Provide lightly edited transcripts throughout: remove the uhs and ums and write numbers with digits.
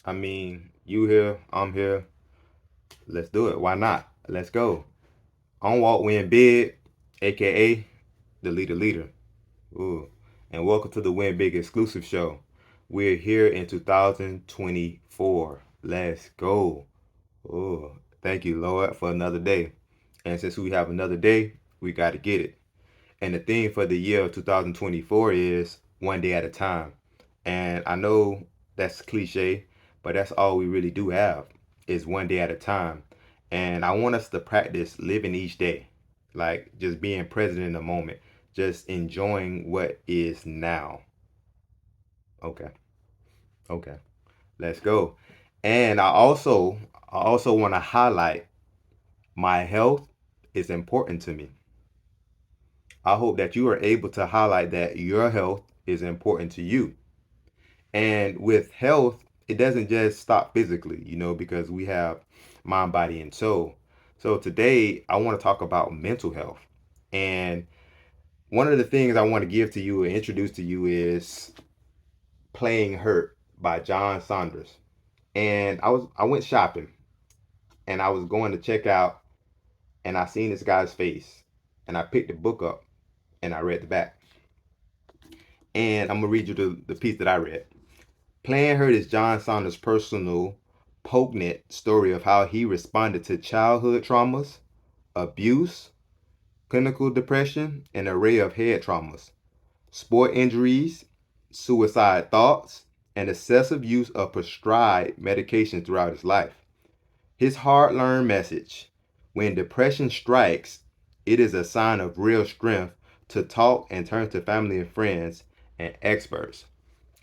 I mean, you here, I'm here. Let's do it. Why not? Let's go. On Walk Win Big, aka the Leader. Ooh. And welcome to the Win Big exclusive show. We're here in 2024. Let's go. Ooh. Thank you, Lord, for another day. And since we have another day, we got to get it. And the theme for the year of 2024 is one day at a time. And I know that's cliche, but that's all we really do have is one day at a time. And I want us to practice living each day, like just being present in the moment, just enjoying what is now. Okay, okay, let's go. And I also want to highlight my health is important to me. I hope that you are able to highlight that your health is important to you. And with health, it doesn't just stop physically, because we have mind, body, and soul. So today, I want to talk about mental health. And one of the things I want to give to you and introduce to you is Playing Hurt by John Saunders. And I went shopping and I was going to check out and I seen this guy's face and I picked the book up and I read the back. And I'm gonna read you the piece that I read. Playing Hurt is John Saunders' personal, poignant story of how he responded to childhood traumas, abuse, clinical depression, an array of head traumas, sport injuries, suicide thoughts, and excessive use of prescribed medication throughout his life. His hard learned message: when depression strikes, it is a sign of real strength to talk and turn to family and friends and experts.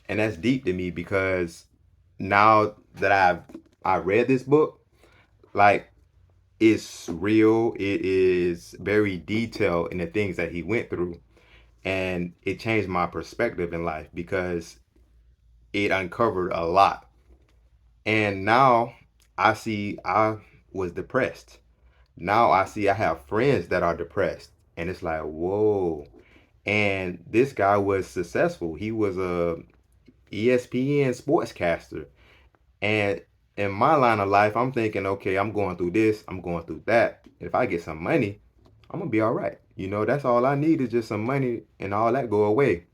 And that's deep to me because now that I read this book, like it's real. It is very detailed in the things that he went through, and it changed my perspective in life because it uncovered a lot. And now I see I was depressed. Now I see I have friends that are depressed, and it's like whoa. And this guy was successful. He was a ESPN sportscaster. And in my line of life, I'm thinking, okay, I'm going through this, I'm going through that. If I get some money, I'm gonna be all right. That's all I need is just some money and all that go away.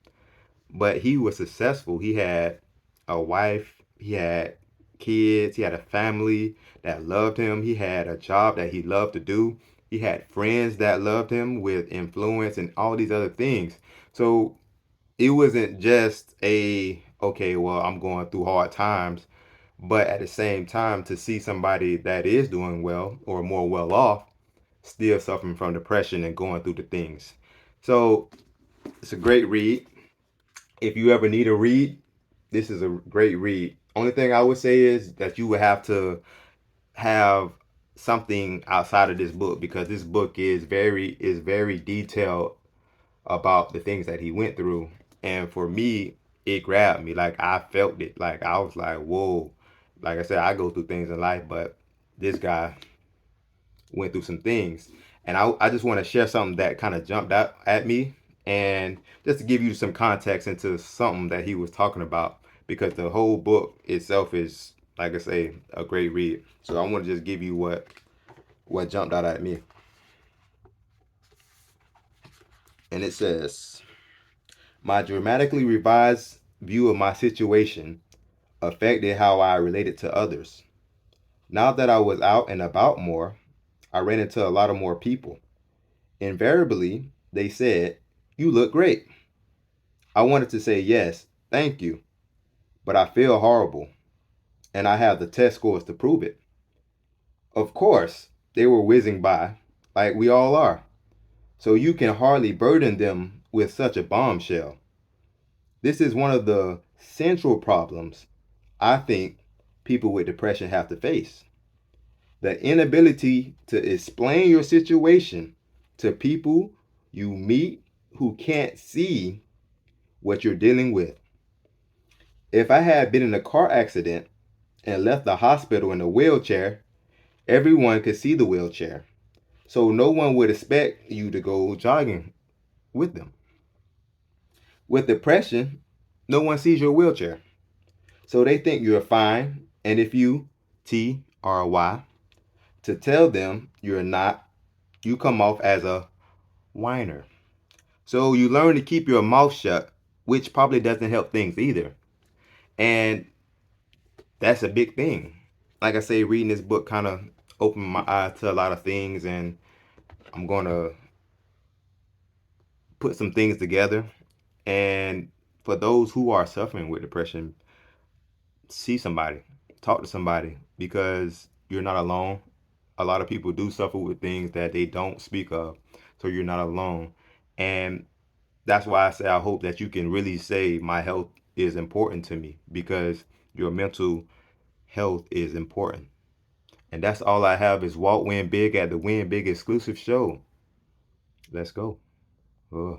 But he was successful. He had a wife, he had kids, he had a family that loved him, he had a job that he loved to do, he had friends that loved him with influence and all these other things. So it wasn't just okay, well, I'm going through hard times, but at the same time, to see somebody that is doing well or more well off still suffering from depression and going through the things. So it's a great read. If you ever need a read, this is a great read. Only thing I would say is that you would have to have something outside of this book because this book is very detailed about the things that he went through. And for me, it grabbed me. Like I felt it. Like I was like, whoa. Like I said, I go through things in life, but this guy went through some things. And I just want to share something that kind of jumped out at me. And just to give you some context into something that he was talking about, because the whole book itself is, like I say, a great read. So I want to just give you what jumped out at me. And it says, my dramatically revised view of my situation affected how I related to others. Now that I was out and about more, I ran into a lot of more people. Invariably, they said, "You look great." I wanted to say yes, thank you, but I feel horrible, and I have the test scores to prove it. Of course, they were whizzing by, like we all are, so you can hardly burden them with such a bombshell. This is one of the central problems I think people with depression have to face: the inability to explain your situation to people you meet who can't see what you're dealing with. If I had been in a car accident and left the hospital in a wheelchair, everyone could see the wheelchair. So no one would expect you to go jogging with them. With depression, no one sees your wheelchair. So they think you're fine And if you, TRY, to tell them you're not, you come off as a whiner. So you learn to keep your mouth shut, which probably doesn't help things either. And that's a big thing. Like I say, reading this book kind of opened my eyes to a lot of things, and I'm going to put some things together. And for those who are suffering with depression, see somebody, talk to somebody, because you're not alone. A lot of people do suffer with things that they don't speak of, so you're not alone. And that's why I say I hope that you can really say my health is important to me, because your mental health is important. And that's all I have is Walk Win Big at the Win Big exclusive show. Let's go. Ugh.